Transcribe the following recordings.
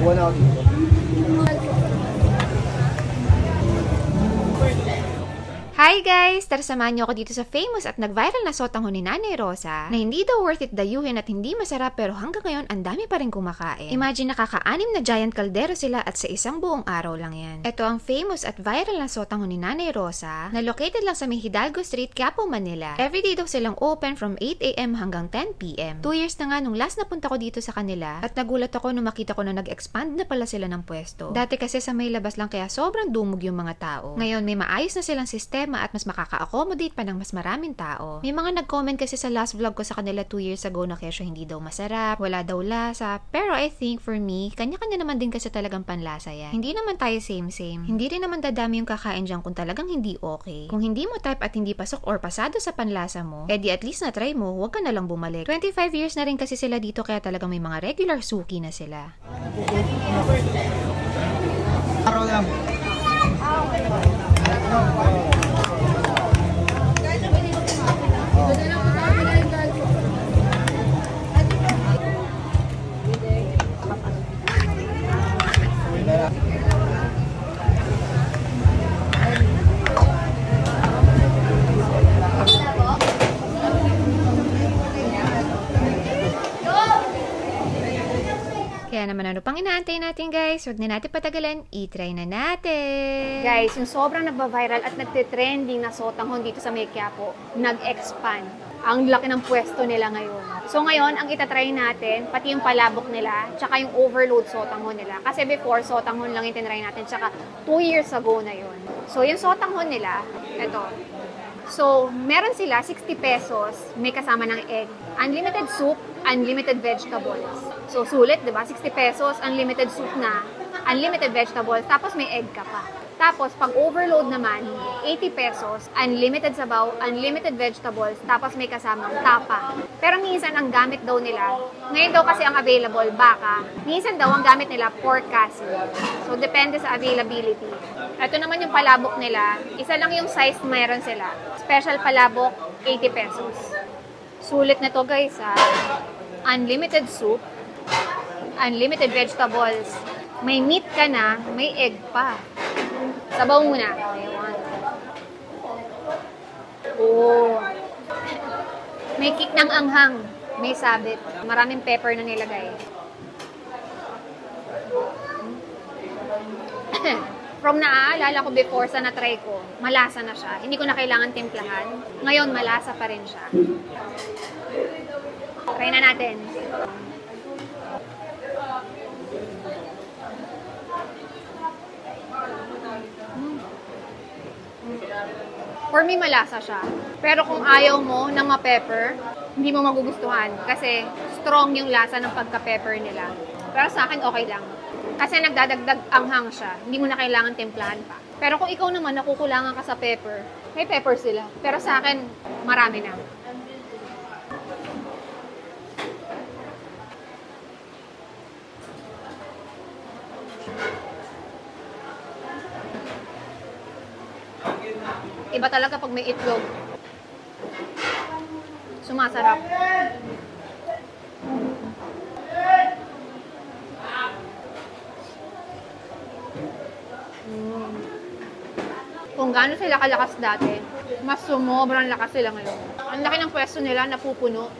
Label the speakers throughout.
Speaker 1: Kuha na ako dito.
Speaker 2: Hi guys! Tara samahan niyo ako dito sa famous at nag-viral na sotanghon ni Nanay Rosa na hindi daw worth it dayuhin at hindi masarap pero hanggang ngayon ang dami pa rin kumakain. Imagine nakaka-anim na giant kaldero sila at sa isang buong araw lang yan. Ito ang famous at viral na sotanghon ni Nanay Rosa na located lang sa may Hidalgo Street, Quiapo, Manila. Everyday daw silang open from 8 AM hanggang 10 PM. 2 years na nga nung last na punta ko dito sa kanila at nagulat ako nung makita ko na nag-expand na pala sila ng pwesto. Dati kasi sa may labas lang kaya sobrang dumog yung mga tao. Ngayon may maayos na silang sistema at mas makaka-accommodate pa ng mas maraming tao. May mga nag-comment kasi sa last vlog ko sa kanila 2 years ago na kesyo hindi daw masarap, wala daw lasa, pero I think for me, kanya-kanya naman din kasi talagang panlasa yan. Hindi naman tayo same-same. Hindi rin naman dadami yung kakain dyan kung talagang hindi okay. Kung hindi mo type at hindi pasok or pasado sa panlasa mo, edi at least na try mo, huwag ka na lang bumalik. 25 years na rin kasi sila dito kaya talagang may mga regular suki na sila.
Speaker 1: Araw lang.
Speaker 2: Kaya naman ano pang inaantay natin guys, huwag na natin patagalan, i-try na natin!
Speaker 3: Guys, yung sobrang nagba-viral at nagte-trending na sotanghon dito sa may Quiapo, nag-expand. Ang laki ng pwesto nila ngayon. So ngayon, ang itatry natin, pati yung palabok nila, tsaka yung overload sotanghon nila. Kasi before, sotanghon lang yung tinry natin, tsaka 2 years ago na yun. So yung sotanghon nila, eto. So, meron sila 60 pesos, may kasama ng egg. Unlimited soup, unlimited vegetables. So, sulit, di ba? 60 pesos, unlimited soup na, unlimited vegetables, tapos may egg ka pa. Tapos, pag overload naman, 80 pesos, unlimited sabaw, unlimited vegetables, tapos may kasamang tapa. Pero minsan, ang gamit daw nila, ngayon daw kasi ang available, baka. Minsan daw, ang gamit nila, pork kasi. So, depende sa availability. Ito naman yung palabok nila. Isa lang yung size meron sila. Special palabok, 80 pesos. Sulit na to guys, ha. Unlimited soup, unlimited vegetables. May meat ka na, may egg pa. Sabaw muna. Oh. May kick ng anghang. May sabit. Maraming pepper na nilagay. From naaalala ko before sa na-try ko, malasa na siya. Hindi ko na kailangan timplahan. Ngayon, malasa pa rin siya. Try na natin. For me, malasa siya. Pero kung ayaw mo ng ma-pepper, hindi mo magugustuhan. Kasi strong yung lasa ng pagka-pepper nila. Pero sa akin, okay lang. Kasi nagdadagdag anghang siya. Hindi mo na kailangan timplahan pa. Pero kung ikaw naman nakukulangan ka sa pepper, may pepper sila. Pero sa akin, marami na. Iba talaga pag may itlog. Sumasarap. Kung gaano sila kalakas dati, mas sumobrang lakas sila ngayon. Ang laki ng pwesto nila, napupuno.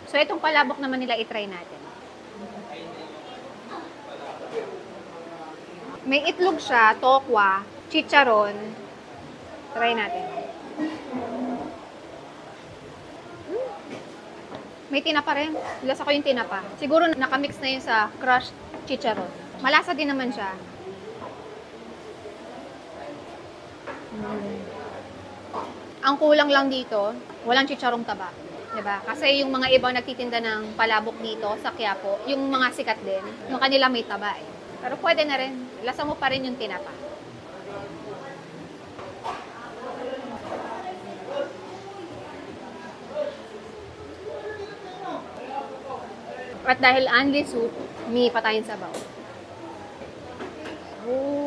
Speaker 3: So, itong palabok naman nila, itry natin. May itlog siya, tokwa, chicharon. Try natin. May tinapa rin. Lasa ko yung tinapa. Siguro nakamix na yun sa crushed chicharon. Malasa din naman siya. Ang kulang lang dito, walang chicharong taba. Diba? Kasi yung mga ibang nagtitinda ng palabok dito sa Quiapo, yung mga sikat din, yung kanila may taba eh. Pero pwede na rin. Lasa mo pa rin yung tinapa. At dahil only soup, may patayin sabaw. Oh.